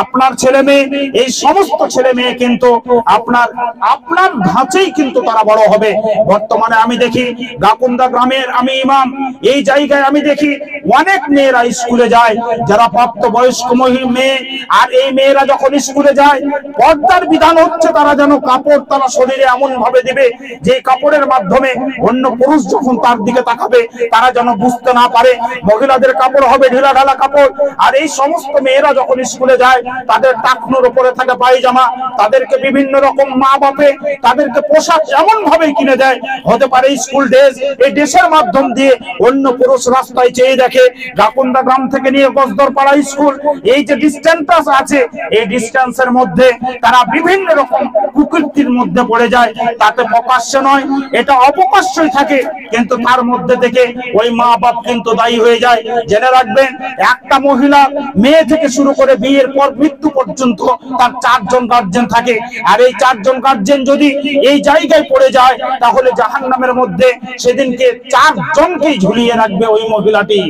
আপনার ছেলে মেয়ে, এই সমস্ত ছেলে মেয়ে কিন্তু আপনার আপনার ধাঁচেই কিন্তু তারা বড় হবে। বর্তমানে আমি দেখি গাকুন্দা গ্রামের আমি ইমাম, এই জায়গায় আমি দেখি অনেক মেয়েরা স্কুলে যায় যারা প্রাপ্তবয়স্ক মেয়ে, আর এই মেয়েরা যখন স্কুলে যায় পর্দার বিধান হচ্ছে তারা যেন কাপড় তারা শরীরে এমন ভাবে দিবে যে কাপড়ের মাধ্যমে অন্য পুরুষ যখন তার দিকে তাকাবে তারা যেন বুঝতে না পারে। মহিলাদের কাপড় হবে ঢিলা ঢালা কাপড়। আর এই সমস্ত মেয়েরা যখন স্কুলে যায় তাদের টাকনোর উপরে থাকে পায়জামা, তাদেরকে বিভিন্ন রকম মা বাপে তাদেরকে পোশাক এমন ভাবে কিনে দেয়, হতে পারে স্কুল ড্রেস, এই ড্রেসের মাধ্যম দিয়ে অন্য পুরুষ রাস্তায় চেয়ে দেখে। গাকুন্দা গ্রাম থেকে নিয়ে গজদরপাড়া স্কুল, এই যে ডিস্টেন্স আছে এই ডিস্টেন্সের মধ্যে তারা বিভিন্ন রকম কুকীর্তির মধ্যে পড়ে যায়। তাতে প্রকাশ্য নয়, এটা অপ্রকাশ্যই থাকে, কিন্তু তার মধ্যে থেকে ওই মা বাপ কিন্তু দায়ী হয়ে যায়। জেনে রাখবেন, একটা মহিলা মেয়ে থেকে শুরু করে বিয়ের পর মৃত্যু পর্যন্ত তার 4 জন গার্জেন থাকে। আর এই 4 জন গার্জেন যদি এই জায়গায় পড়ে যায় তাহলে জাহান্নামের মধ্যে সেদিনকে 4 জনকেই ঝুলিয়ে রাখবে ওই মহিলাটি,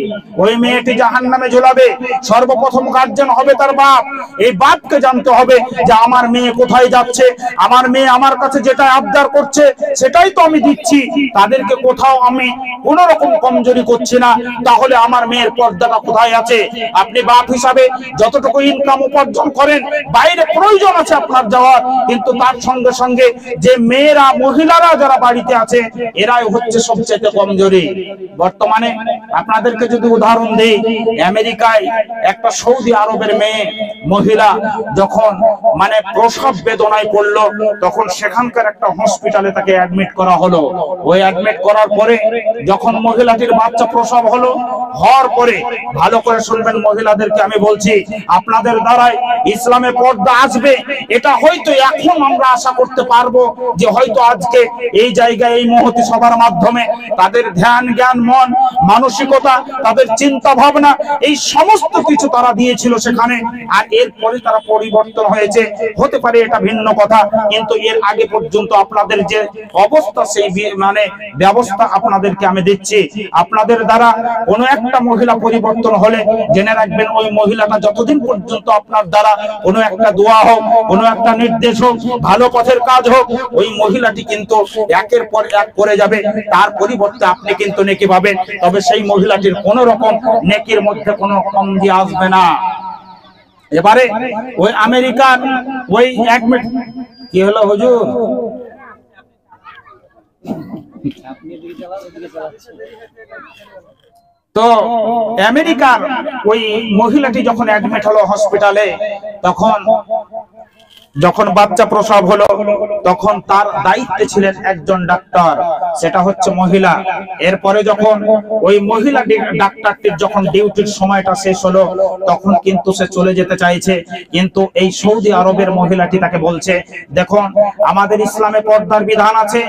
ওই মেয়েটি জাহান্নামে ঝুলাবে। সর্বপ্রথম গার্জেন হবে তার বাপ। এই বাপকে জানতে হবে যে আমার মেয়ে কোথায় যাচ্ছে, আমার মেয়ে আমার কাছে যেটা আবদার করছে সেটাই তো আমি দিচ্ছি, তাদেরকে কোথাও আমি কোন রকম কমজোরি করছি না, তাহলে আমার মেয়ের পর্দাটা কোথায় আছে? আপনি বাপ হিসাবে যতটুকু ইনকাম উপার্জন করেন, বাইরে প্রয়োজন আছে আপনার যাওয়ার, কিন্তু তার সঙ্গে সঙ্গে যে মেয়েরা মহিলারা যারা বাড়িতে আছে এরাই হচ্ছে সবচেয়ে কমজোরি। বর্তমানে আপনাদেরকে যদি উদাহরণ দেই, আমেরিকায় একটা সৌদি আরবের মেয়ে মহিলা যখন মানে প্রসব বেদনায় পড়লো তখন সেখানকার একটা হসপিটালে তাকে অ্যাডমিট করা হলো। ওই অ্যাডমিট করার পরে যখন মহিলাটির বাচ্চা প্রসব হলো, হওয়ার পরে ভালো করে শুনবেন মহিলাদেরকে আমি বলছি, আপনাদের দ্বারাই ইসলামে পর্দা আসবে এটা হয়তো এখন আমরা আশা করতে পারবো যে হয়তো আজকে এই জায়গায় এই মহতি সভার মাধ্যমে তাদের ধ্যান জ্ঞান মন মানসিকতা তাদের চিন্তা ভাবনা এই সমস্ত কিছু তারা দিয়েছিল সেখানে, আর এরপরে তারা পরিবর্তন হয়েছে। হতে পারে এটা ভিন্ন কথা, কিন্তু এর আগে পর্যন্ত আপনাদের যে অবস্থা সেই মানে ব্যবস্থা আপনাদেরকে আমি দিচ্ছি। আপনাদের দ্বারা কোনো একটা মহিলা পরিবর্তন হলে জেনে রাখবেন ওই মহিলাটা যতদিন পর্যন্ত আপনার দ্বারা কোনো একটা দোয়া হোক, কোনো একটা নির্দেশ হোক, ভালো পথের কাজ হোক, ওই মহিলাটি কিন্তু একের পর এক করে যাবে। তার পরিবর্তে আপনি কিন্তু নেকি পাবেন, তবে সেই মহিলাটির কোন রকম নেকির মধ্যে কোনো কমতি আসবে না। এবারে ওই আমেরিকার ওই এক মিনিট কি হলো হুজুর, তো আমেরিকার ওই মহিলাটি যখন অ্যাডমিট হলো হসপিটালে, তখন যখন বাচ্চা প্রসব হলো তখন তার দায়িত্বে ছিলেন একজন ডাক্তার, সেটা হচ্ছে মহিলা। এরপরে যখন ওই মহিলা ডাক্তারটির যখন ডিউটির সময়টা শেষ হলো তখন কিন্তু সে চলে যেতে চাইছে, কিন্তু এই সৌদি আরবের মহিলাটি তাকে বলছে, দেখুন আমাদের ইসলামে পর্দার বিধান আছে,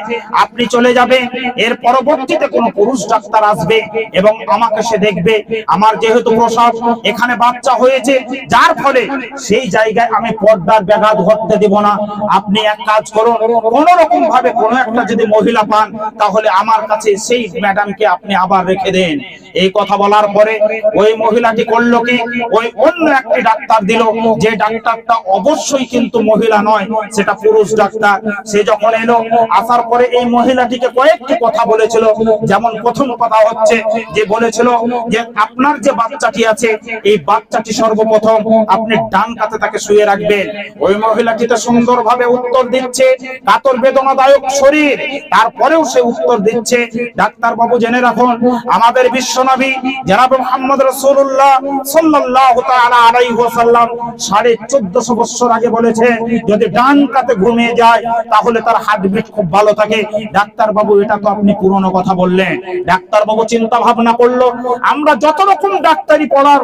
আপনি চলে যাবেন, এর পরবর্তীতে কোনো পুরুষ ডাক্তার আসবে এবং আমাকে সে দেখবে, আমার যেহেতু প্রসব এখানে বাচ্চা হয়েছে যার ফলে সেই জায়গায় আমি পর্দার ব্যাঘাত করতে দিব না। আপনি এক কাজ করুন, কোন রকম ভাবে কোন একটা যদি মহিলা পান তাহলে আমার কাছে সেই ম্যাডামকে আপনি আবার রেখে দেন। এই কথা বলার পরে ওই মহিলাটি করলো কি, ওই অন্য একটি ডাক্তার দিল, যে ডাক্তারটা অবশ্যই কিন্তু মহিলা নয়, সেটা পুরুষ ডাক্তার। সে যখন এলো, আসার পরে এই মহিলাটিকে কয়েকটি কথা বলেছিল। যেমন প্রথম কথা হচ্ছে যে বলেছিল যে আপনার যে বাচ্চাটি আছে এই বাচ্চাটি সর্বপ্রথম আপনি ডান কাতে তাকে শুয়ে রাখবেন। ওই মহিলাটি তো সুন্দরভাবে উত্তর দিচ্ছে, কাতর বেদনাদায়ক শরীর, তারপরেও সে উত্তর দিচ্ছে। ডাক্তার বাবু জেনে রাখুন, আমাদের বিশ্বনবী জনাব মুহাম্মদ রাসূলুল্লাহ সাল্লাল্লাহু তাআলা আলাইহি ওয়াসাল্লাম 1450 বছর আগে বলেছে যদি ডান কাতে ঘুমিয়ে যায় তাহলে তার হার্টবিট খুব ভালো থাকে। ডাক্তার বাবু এটা তো আপনি পুরনো কথা বললেন। ডাক্তার বাবু চিন্তা ভাবনা করলো, আমরা যত রকম ডাক্তারি পড়ার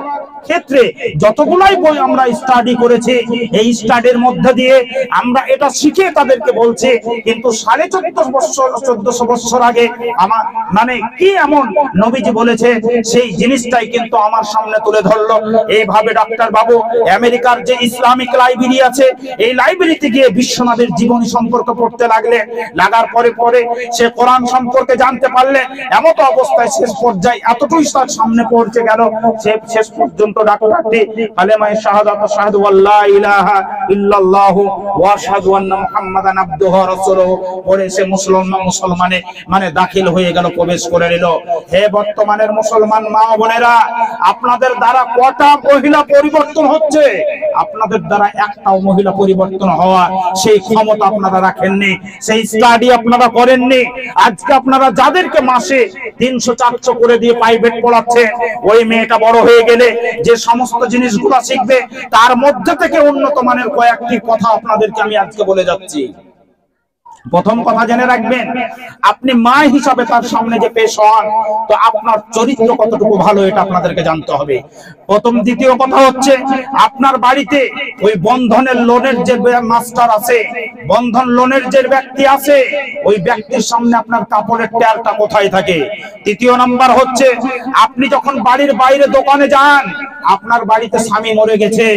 ক্ষেত্রে যতগুলাই বই আমরা স্টাডি করেছি, এই স্টাডির মধ্যে দিয়ে আমরা এটা শিখে তাদেরকে বলছি, কিন্তু 1450 বছর আগে আমার মানে কি এমন নবীজি বলেছে করেছে সেই জিনিসটাই কিন্তু আমার সামনে তুলে ধরলো। এইভাবে ডাক্তার বাবু আমেরিকার যে ইসলামিক লাইব্রেরি আছে, এই লাইব্রেরিতে গিয়ে বিশ্বনবীর জীবনী সম্পর্কে পড়তে লাগলেন। লাগার পরে পরে সে কোরআন সম্পর্কে জানতে পারলেন। এমত অবস্থায় শেষ পর্যায়ে এতটুকু তার সামনে পৌঁছে গেল, সে শেষ পর্যন্ত ডাক্তারটি কালেমায়ে শাহাদাত শাহাদু আল্লা ইলাহা ইল্লাল্লাহু ওয়া আশহাদু আন্না মুহাম্মাদান আবদুহু ওয়া রাসূলুহু পড়ে সে মুসলমানে মানে দাখিল হয়ে গেল, প্রবেশ করে নিল। হে বর্তমানের মুসলমান মা বোনেরা, আপনাদের দ্বারা কটা মহিলা পরিবর্তন হচ্ছে? আপনাদের দ্বারা একটাও মহিলা পরিবর্তন হওয়া সেই ক্ষমতা আপনারা রাখেননি, সেই স্টাডি আপনারা করেননি। আজকে আপনারা যাদেরকে মাসে 300-400 করে দিয়ে প্রাইভেট পড়াচ্ছে, ওই মেয়েটা বড় হয়ে গেলে যে সমস্ত জিনিসগুলো শিখবে তার মধ্যে থেকে উন্নত মানের কয়েকটি কথা আপনাদেরকে আমি আজকে বলে যাচ্ছি। প্রথম কথা জেনে রাখবেন, আপনি মা হিসাবে তার সামনে যে পেশ হন, তো আপনার চরিত্র কতটুকু ভালো এটা আপনাদেরকে জানতে হবে। প্রথম। দ্বিতীয় কথা হচ্ছে, আপনার বাড়িতে ওই বন্ধনের লোনের যে মাস্টার আছে, বন্ধন লোনের যে ব্যক্তি আছে, ওই ব্যক্তির সামনে আপনার কাপড়ের ট্যারটা কোথায় থাকে। তৃতীয় নাম্বার হচ্ছে, আপনি যখন বাড়ির বাইরে দোকানে যান, আপনার বাড়িতে স্বামী মরে গেছে,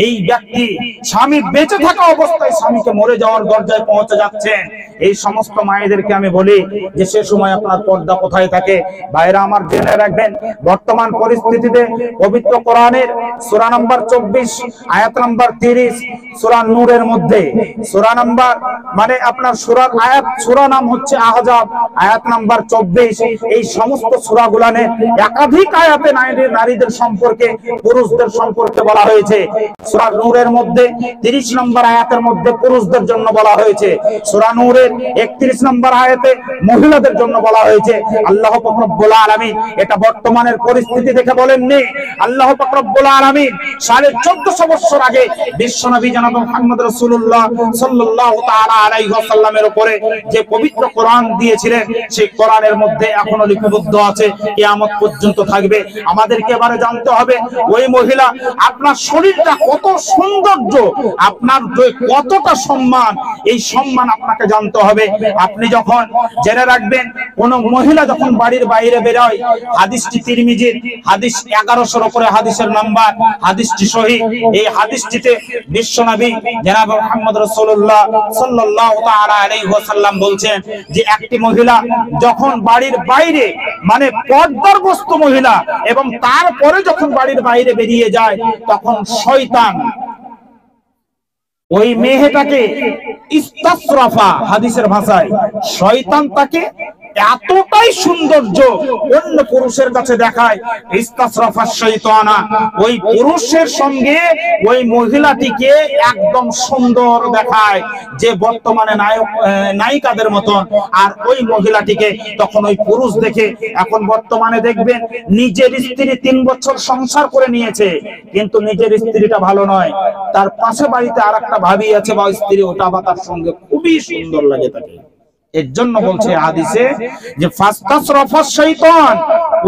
এই ব্যক্তি স্বামী বেঁচে থাকা অবস্থায় স্বামীকে মরে যাওয়ার দরজায় পৌঁছে যাচ্ছেন, এই সমস্ত মায়েদেরকে আমি বলি যে সে সময় আপনার পর্দা কোথায় থাকে। ভাইরা আমার, জেনে রাখবেন, বর্তমান পরিস্থিতিতে পবিত্র কোরআনের সূরা নাম্বার 24 আয়াত নাম্বার 30, সূরা নূরের মধ্যে সূরা নাম্বার মানে আপনার সূরার আয়াত, সূরা নাম হচ্ছে আহজাব, আয়াত নাম্বার 24। এই সমস্ত সূরাগুলোনে একাধিক আয়াতে নারীদের সম্পর্কে, পুরুষদের সম্পর্কে বলা হয়েছে। সূরা নূরের মধ্যে 30 নম্বর আয়াতের মধ্যে পুরুষদের জন্য বলা হয়েছে, সূরা নূরের 31 নম্বর আয়াতে মহিলাদের জন্য বলা হয়েছে। আল্লাহ পাক রব্বুল আলামিন এটা বর্তমানের পরিস্থিতি দেখে বলেননি। আল্লাহ পাক রব্বুল আলামিন 1450 বছর আগে বিশ্বনবী জনাব মুহাম্মদ রাসূলুল্লাহ সাল্লাল্লাহু তাআলা আলাইহি ওয়াসাল্লামের উপরে যে পবিত্র কোরআন দিয়েছিলেন, সেই কোরআনের মধ্যে এখনো লিপিবদ্ধ আছে, কিয়ামত পর্যন্ত থাকবে। আমাদেরকে এবারে জানতে হবে, ওই মহিলা আপনার শরীরটা কত সৌন্দর্য, আপনার কতটা সম্মান, এই সম্মান আপনাকে জানতে হবে। আপনি যখন জেনে রাখবেন, কোন মহিলা যখন বাড়ির বাইরে বেরোয়, হাদিসটি তিরমিজির হাদিস 1100 উপরে হাদিসের নাম্বার, হাদিসটি সহিহ। এই হাদিসটিতে বিশ্বনবী জনাব মুহাম্মদ রাসূলুল্লাহ সাল্লাল্লাহু তাআলা আলাইহি ওয়াসাল্লাম বলছেন যে একটি মহিলা যখন বাড়ির বাইরে মানে পর্দারগ্রস্ত মহিলা এবং তারপরে যখন বাড়ির বাইরে বেরিয়ে যায়, তখন শয়তান ওই মেয়েটাকে ইস্তাসরাফা, হাদিসের ভাষায় শয়তান তাকে এতটাই সৌন্দর্য অন্য পুরুষের কাছে দেখায়, ইস্তাসরাফা শয়তানা, ওই পুরুষের সঙ্গে ওই মহিলাটিকে একদম সুন্দর দেখায়, যে বর্তমানে নায়িকাদের মতন। আর ওই মহিলাটিকে তখন ওই পুরুষ দেখে, এখন বর্তমানে দেখবেন নিজের স্ত্রী 3 বছর সংসার করে নিয়েছে, কিন্তু নিজের স্ত্রীটা ভালো নয়, তার পাশে বাড়িতে আরেকটা ভাবি আছে বা স্ত্রী, ওটা বা তার সঙ্গে খুবই সুন্দর লাগে তাকে। এর জন্য বলছে হাদিসে যে ফাস্তাসরাফা শয়তান,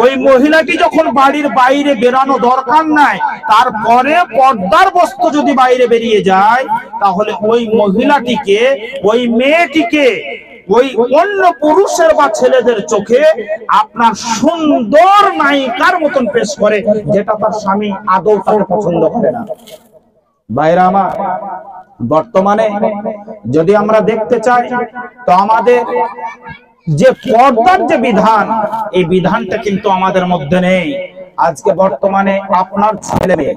ওই মহিলাটি যখন বাড়ির বাইরে বেরানো দরকার নাই, তারপরে পর্দার বস্তু যদি বাইরে বেরিয়ে যায়, তাহলে ওই মহিলাটিকে, ওই মেয়েটিকে ওই অন্য পুরুষের বা ছেলেদের চোখে আপনার সুন্দর নায়িকার মতন পেশ করে, যেটা তার স্বামী আদৌ তাকে পছন্দ করে না। ভাইরা আমার, বর্তমানে যদি আমরা দেখতে চাই, তো আমাদের যে পর্দার যে বিধান, এই বিধানটা কিন্তু আমাদের মধ্যে নেই। আজকে বর্তমানে আপনার ছেলে মেয়ে,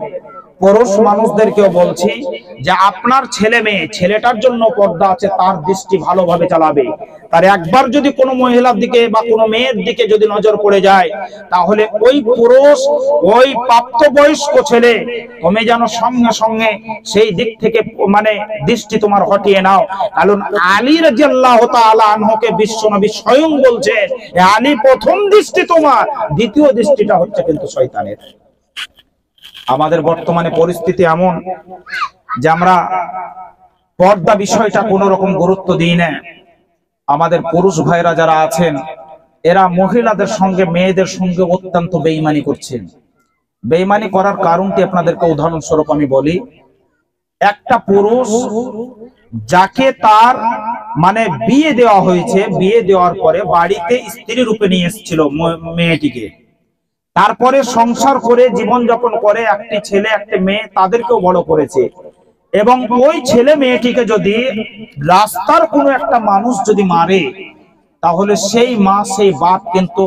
পুরুষ মানুষদেরকেও বলছি যে আপনার ছেলে মেয়ে, ছেলেটার জন্য পর্দা আছে, তার দৃষ্টি ভালোভাবে চালাবে। তার একবার যদি কোনো মহিলার দিকে বা কোনো মেয়ের দিকে যদি নজর পড়ে যায়, তাহলে ওই পুরুষ, ওই প্রাপ্তবয়স্ক ছেলে, তুমি যেন সঙ্গে সঙ্গে সেই দিক থেকে মানে দৃষ্টি তোমার হটিয়ে নাও। কারণ আলী রাদিয়াল্লাহু তাআলা আনহুকে বিশ্বনবী স্বয়ং বলছেন, আলী প্রথম দৃষ্টি তোমার, দ্বিতীয় দৃষ্টিটা হচ্ছে কিন্তু শয়তানের। আমাদের বর্তমানে পরিস্থিতি এমন যে আমরা পর্দা বিষয়টা কোনো রকম গুরুত্ব দিই না। আমাদের পুরুষ ভাইরা যারা আছেন, এরা মহিলাদের সঙ্গে, মেয়েদের সঙ্গে অত্যন্ত বেঈমানি করছেন। বেঈমানি করার কারণটি আপনাদেরকে উদাহরণস্বরূপ আমি বলি। একটা পুরুষ যাকে তার মানে বিয়ে দেওয়া হয়েছে, বিয়ে দেওয়ার পরে বাড়িতে স্ত্রী রূপে নিয়ে এসেছিল মেয়েটিকে, তারপরে সংসার করে জীবন যাপন করে, একটি ছেলে একটি মেয়ে, তাদেরকেও বড় করেছে। এবং ওই ছেলে মেয়েটিকে যদি রাস্তার কোনো একটা মানুষ যদি মারে, তাহলে সেই মা সেই বাপ কিন্তু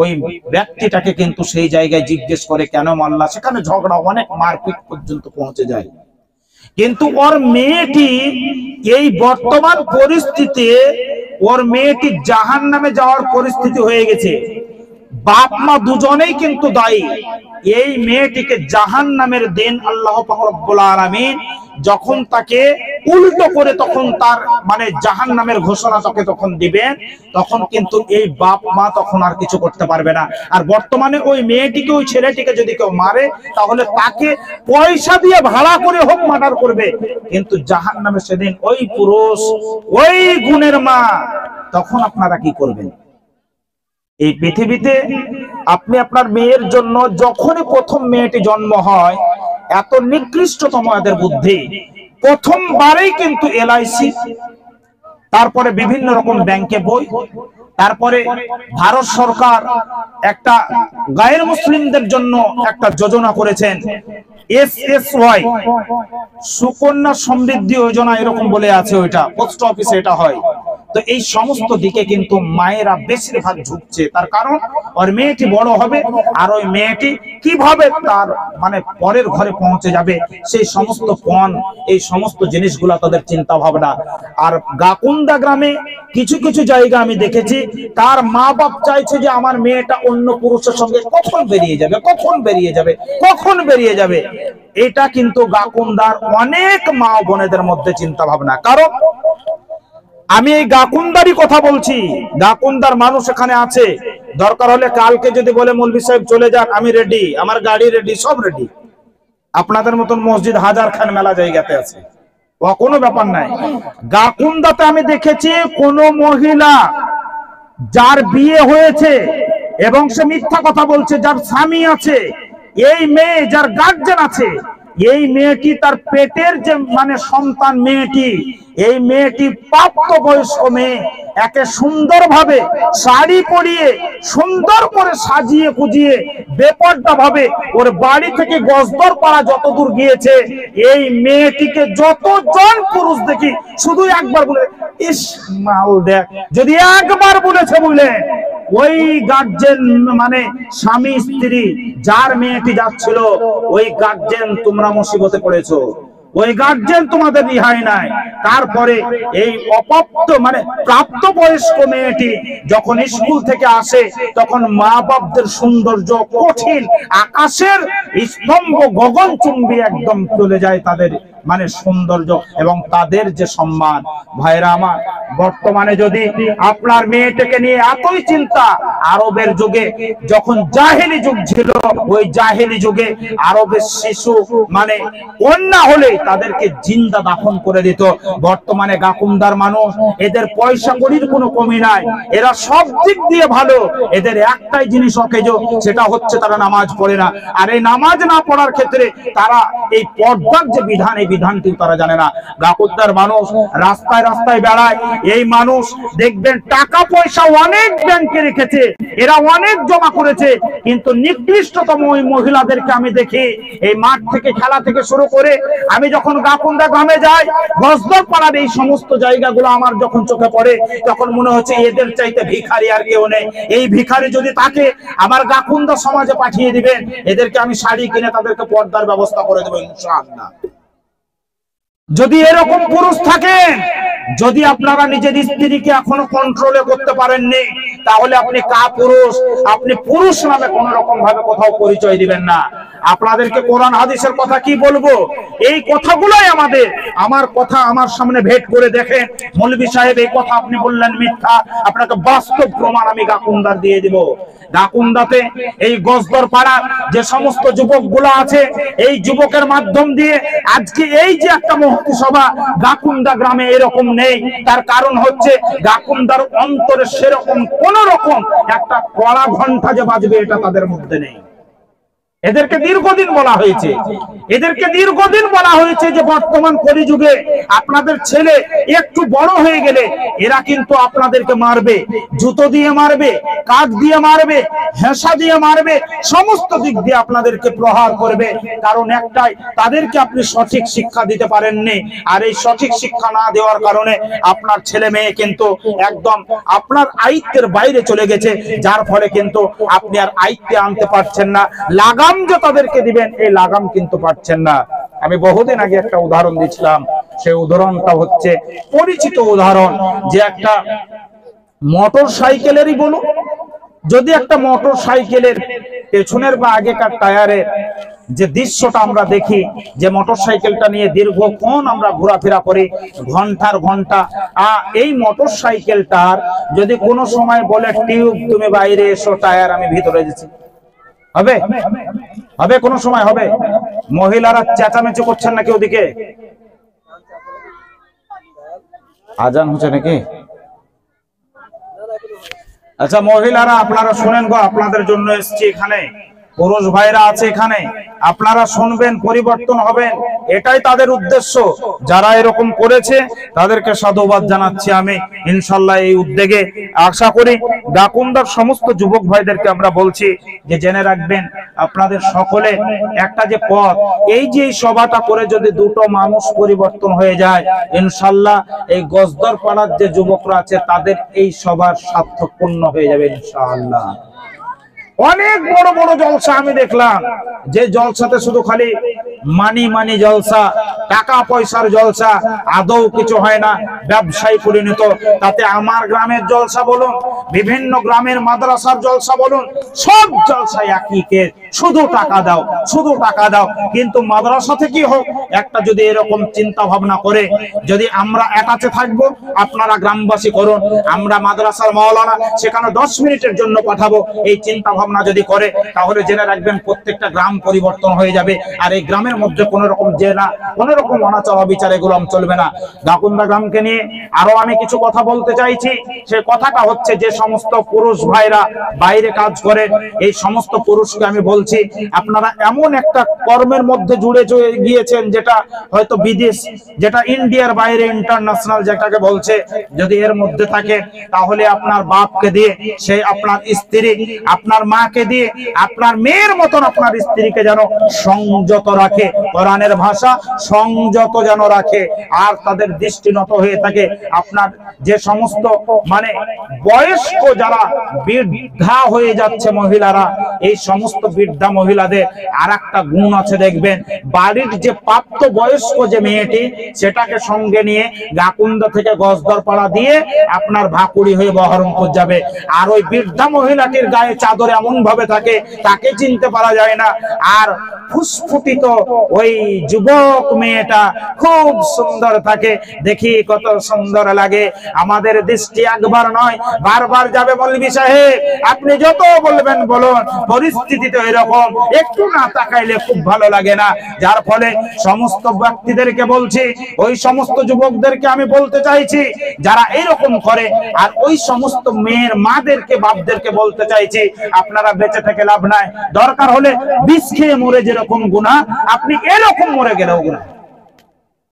ওই ব্যক্তিটাকে কিন্তু সেই জায়গায় জিজ্ঞেস করে কেন মারলা, সেখানে ঝগড়া, অনেক মারপিট পর্যন্ত পৌঁছে যায়। কিন্তু ওর মেয়েটি এই বর্তমান পরিস্থিতিতে ওর মেয়েটি জাহান্নামে যাওয়ার পরিস্থিতি হয়ে গেছে। বাপ মা দুজনেই কিন্তু দায়ী। এই মেয়েটিকে জাহান্নামের দিন আল্লাহ পাক রব্বুল আলামিন যখন তাকে উল্টো করে তখন তার মানে জাহান্নামের ঘোষণা তাকে তখন দিবেন, তখন কিন্তু এই বাপ মা তখন আর কিছু করতে পারবে না। আর বর্তমানে ওই মেয়েটিকে ওই ছেলেটিকে যদি কেউ মারে, তাহলে তাকে পয়সা দিয়ে ভাড়া করে হোক মার্ডার করবে, কিন্তু জাহান্নামে সেদিন ওই পুরুষ ওই গুণের মা, তখন আপনারা কি করবেন? এই পৃথিবীতে আপনি আপনার মেয়ের জন্য যখনই প্রথম মেয়েটি জন্ম হয়, এত নিকৃষ্টতম এদের বুদ্ধি, প্রথমবারেই কিন্তু এলআইসি, তারপরে বিভিন্ন রকম ব্যাংকে বই, তারপরে ভারত সরকার একটা গায়ের মুসলিমদের জন্য একটা যোজনা করেছেন, SSY সুকন্যা সমৃদ্ধি যোজনা এরকম বলে আছে, ওইটা পোস্ট অফিসে এটা হয়। তো এই সমস্ত দিকে কিন্তু মায়েরা বেশিরভাগ ঝুঁকছে, তার কারণ ওর মেয়েটি বড় হবে আর ওই মেয়েটি কিভাবে তার মানে পরের ঘরে পৌঁছে যাবে, সেই সমস্ত পণ, এই সমস্ত জিনিসগুলো তাদের চিন্তা ভাবনা। আর গাকুন্দা গ্রামে কিছু কিছু জায়গা আমি দেখেছি, তার মা বাপ চাইছে যে আমার মেয়েটা অন্য পুরুষের সঙ্গে কখন বেরিয়ে যাবে, কখন বেরিয়ে যাবে, কখন বেরিয়ে যাবে। এটা কিন্তু গাকুন্দার অনেক মা বোনেদের মধ্যে চিন্তা ভাবনা। কারণ আমি এই গাকুন্দারই কথা বলছি, গাকুন্দার মানুষ এখানে আছে, দরকার হলে কালকে যদি বলে মৌলভী সাহেব চলে যান, আমি রেডি, আমার গাড়ি রেডি, সব রেডি। আপনাদের মতন মসজিদ হাজার খান মেলা জায়গাতে আছে, ও কোনো ব্যাপার নাই। গাকুন্দাতে আমি দেখেছি কোন মহিলা যার বিয়ে হয়েছে এবং সে মিথ্যা কথা বলছে, যার স্বামী আছে, এই মেয়ে যার গার্জেন আছে, এই মেয়েটি তার পেটের যে মানে সন্তান মেয়েটি, এই মেয়েটি প্রাপ্তবয়স্ক মেয়ে, একে সুন্দরভাবে শাড়ি পরিয়ে সুন্দর করে সাজিয়ে গুজিয়ে বেপরদা ভাবে ওর বাড়ি থেকে গজদর পাড়া যতদূর গিয়েছে, এই মেয়েটিকে যতজন পুরুষ দেখি শুধু একবার বলে ইস মাল দেখ, যদি একবার বলেছে বলে ওই গার্জেন মানে স্বামী স্ত্রী যার মেয়েটি যাচ্ছিল, ওই গার্জেন তোমরা মুসিবতে পড়েছো, ওই গার্জেন তোমাদের রিহাই নাই। তারপরে এই অপ্রাপ্ত মানে প্রাপ্তবয়স্ক মেয়েটি যখন স্কুল থেকে আসে, তখন মা বাপদের সৌন্দর্য কঠিন আকাশের স্তম্ভ গগনচুম্বী একদম চলে যায় তাদের মানে সৌন্দর্য এবং তাদের যে সম্মান। ভাইরা আমার, বর্তমানে যদি আপনার মেয়েটাকে নিয়ে এতই চিন্তা, আরবের যুগে যখন জাহেলি যুগ ছিল, ওই জাহেলি যুগে আরবের শিশু মানে কন্যা হলে তাদেরকে জিন্দা দাফন করে দিত। বর্তমানে গাকুন্দার মানুষ, এদের পয়সা কড়ির কোনো কমি নাই, এরা সব দিক দিয়ে ভালো, এদের একটাই জিনিস অকেজ, সেটা হচ্ছে তারা নামাজ পড়ে না। আর এই নামাজ না পড়ার ক্ষেত্রে তারা এই পর্দার যে বিধান, এই বিধানটি তারা জানে না। গাকুন্দার মানুষ রাস্তায় রাস্তায় বেড়ায়, এই মানুষ দেখবেন টাকা পয়সা অনেক ব্যাংকে রেখেছে, এরা অনেক জমা করেছে, কিন্তু নিকৃষ্টতম ওই মহিলাদেরকে আমি দেখি এই মাঠ থেকে খেলা থেকে শুরু করে, আমি যখন গাকুন্দা গ্রামে যাই, গজদর পাড়ার এই সমস্ত জায়গাগুলো আমার যখন চোখে পড়ে, তখন মনে হচ্ছে এদের চাইতে ভিখারি আর কেউ নেই। এই ভিখারি যদি তাকে আমার গাকুন্দা সমাজে পাঠিয়ে দিবেন, এদেরকে আমি শাড়ি কিনে তাদেরকে পর্দার ব্যবস্থা করে দেবো ইনশাআল্লাহ। যদি এরকম পুরুষ থাকেন, যদি আপনারা নিজের স্ত্রীকে এখনো কন্ট্রোলে করতে পারেননি, তাহলে আপনি কাপুরুষ, আপনি পুরুষ নামে কোন রকম ভাবে কোথাও পরিচয় দিবেন না। আপনাদেরকে কোরআন হাদিসের কথা কি বলবো, এই কথাগুলোই আমাদের, আমার কথা আমার সামনে ভেট করে দেখেন, মৌলভী সাহেব এই কথা আপনি বললেন মিথ্যা, আপনাকে বাস্তব প্রমাণ আমি গাকুন্দার দিয়ে দিব। গাকুন্দাতে এই গজদর পাড়া যে সমস্ত যুবক গুলো আছে, এই যুবকের মাধ্যম দিয়ে আজকে এই যে একটা মহতি সভা গাকুন্দা গ্রামে এরকম নেই, তার কারণ হচ্ছে গাকুন্দার অন্তরে সেরকম কোন রকম একটা কড়া ঘন্টা যে বাজবে এটা তাদের মধ্যে নেই। এদেরকে দীর্ঘদিন বলা হয়েছে, এদেরকে দীর্ঘদিন বলা হয়েছে যে বর্তমান কলিযুগে আপনাদের ছেলে একটু বড় হয়ে গেলে এরা কিন্তু আপনাদেরকে মারবে, জুতো দিয়ে মারবে, কাঠ দিয়ে মারবে, হেঁসা দিয়ে মারবে, সমস্ত দিক দিয়ে আপনাদেরকে প্রহার করবে। কারণ একটাই, তাদেরকে আপনি সঠিক শিক্ষা দিতে পারেননি। আর এই সঠিক শিক্ষা না দেওয়ার কারণে আপনার ছেলে মেয়ে কিন্তু একদম আপনার আয়ত্তের বাইরে চলে গেছে, যার ফলে কিন্তু আপনি আর আয়ত্তে আনতে পারছেন না। লাগাম যে তাদেরকে দিবেন, এই লাগাম কিন্তু পাচ্ছেন না। আমি বহুদিন আগে একটা উদাহরণ দিয়েছিলাম, সেই উদাহরণটা হচ্ছে পরিচিত উদাহরণ, যে একটা মোটর সাইকেলেরই বলুন, যদি একটা মোটর সাইকেলের পেছনের বা আগেকার টায়ারের যে দৃশ্যটা আমরা দেখি, যে মোটর সাইকেলটা নিয়ে দীর্ঘক্ষণ আমরা ঘোরাফেরা করি, ঘন্টার ঘন্টা, এই মোটর সাইকেলটার যদি কোনো সময় বলে টিউব তুমি বাইরে এসো, টায়ার আমি ভিতরে যাচ্ছি, হবে? হবে? কোন সময় হবে? মহিলারা চেঁচামেচি করছেন নাকি ওদিকে? আজান হচ্ছে নাকি? আচ্ছা মহিলারা আপনারা শুনেন গো, আপনাদের জন্য এসেছি এখানে, পুরুষ ভাইরা আছে এখানে, আপনারা শুনবেন, পরিবর্তন হবেন, এটাই তাদের উদ্দেশ্য। যারা এরকম করেছে তাদেরকে সাধুবাদ জানাচ্ছি আমি ইনশাআল্লাহ এই উদ্যোগে। আশা করি গাকুন্দার সমস্ত যুবক ভাইদেরকে আমরা বলছি যে জেনে রাখবেন আপনাদের সকলে একটা যে পথ, এই যে সভাটা করে যদি দুটো মানুষ পরিবর্তন হয়ে যায়, ইনশাআল্লাহ এই গজদর পাড়ার যে যুবকরা আছে তাদের এই সভার সার্থকপূর্ণ হয়ে যাবে ইনশাআল্লাহ। অনেক বড় বড় জলসা আমি দেখলাম, যে জলসাতে শুধু খালি মানি জলসা, টাকা পয়সার জলসা, আদৌ কিছু হয় না, ব্যবসায়ী পরিণত। তাতে আমার গ্রামের জলসা বলুন, বিভিন্ন গ্রামের মাদ্রাসার জলসা বলুন, সব জলসায় একই কেস, শুধু টাকা দাও, শুধু টাকা দাও। কিন্তু মাদ্রাসা থেকে হোক একটা যদি এরকম চিন্তা ভাবনা করে, যদি আমরা একাছে থাকবো, আপনারা গ্রামবাসী করুন, আমরা মাদ্রাসার মাওলানা সেখানে 10 মিনিটের জন্য পাঠাবো, এই চিন্তা ভাবনা যদি করে, তাহলে জেনে রাখবেন প্রত্যেকটা গ্রাম পরিবর্তন হয়ে যাবে। আর এই গ্রামের মধ্যে কোন রকম জেলা, কোন রকম অনাচার অবিচার এগুলো চলবে না। গাকুন্দা গ্রামকে নিয়ে আরো আমি কিছু কথা বলতে চাইছি। সেই কথাটা হচ্ছে, যে সমস্ত পুরুষ ভাইরা বাইরে কাজ করে, এই সমস্ত পুরুষকে আমি বলছি, আপনারা এমন একটা কর্মের মধ্যে জুড়ে গিয়েছেন যেটা হয়তো বিদেশ, যেটা ইন্ডিয়ার বাইরে, ইন্টারন্যাশনাল যেটাকে বলছে, যদি এর মধ্যে থাকে তাহলে আপনার বাপকে দিয়ে, সে আপনার স্ত্রী, আপনার মাকে দিয়ে, আপনার মেয়ের মতন আপনার স্ত্রীকে যেন সংযত রাখে, কোরআনের ভাষা সংযত যেন রাখে, আর তাদের দৃষ্টি নত হয়ে থাকে। আপনার যে সমস্ত মানে বয়স্ক যারা বৃদ্ধা হয়ে যাচ্ছে মহিলারা, এই সমস্ত বৃদ্ধা মহিলাদের আর একটা গুণ আছে দেখবেন, বাড়ির যে প্রাপ্ত বয়স্ক যে মেয়েটি, সেটাকে সঙ্গে নিয়ে গাকুন্দা থেকে গজদর পাড়া দিয়ে আপনার ভাকুড়ি হয়ে বহরমপুর যাবে। আর ওই বৃদ্ধা মহিলাটির গায়ে চাদর এমন ভাবে থাকে তাকে চিনতে পারা যায় না। আর ফুসফুটিত ওই যুবক মেয়েটা খুব সুন্দর থাকে, দেখি কত সুন্দর লাগে। আমাদের দৃষ্টি একবার নয় বারবার যাবে। মৌলভী সাহেব আপনি যত বলবেন বলুন, পরিস্থিতি তো এরকম, একটু না তাকাইলে খুব ভালো লাগে না। যার ফলে সমস্ত ব্যক্তিদেরকে বলছি, ওই সমস্ত যুবকদেরকে আমি বলতে চাইছি যারা এরকম করে, আর ওই সমস্ত মেয়ের মাদেরকে, বাপদেরকে বলতে চাইছি, আপনারা বেঁচে থেকে লাভ নাই। দরকার হলে বিষ খেয়ে মরে যেরকম গুনাহ, আপনি এরকম মরে গেলেও গুনাহ।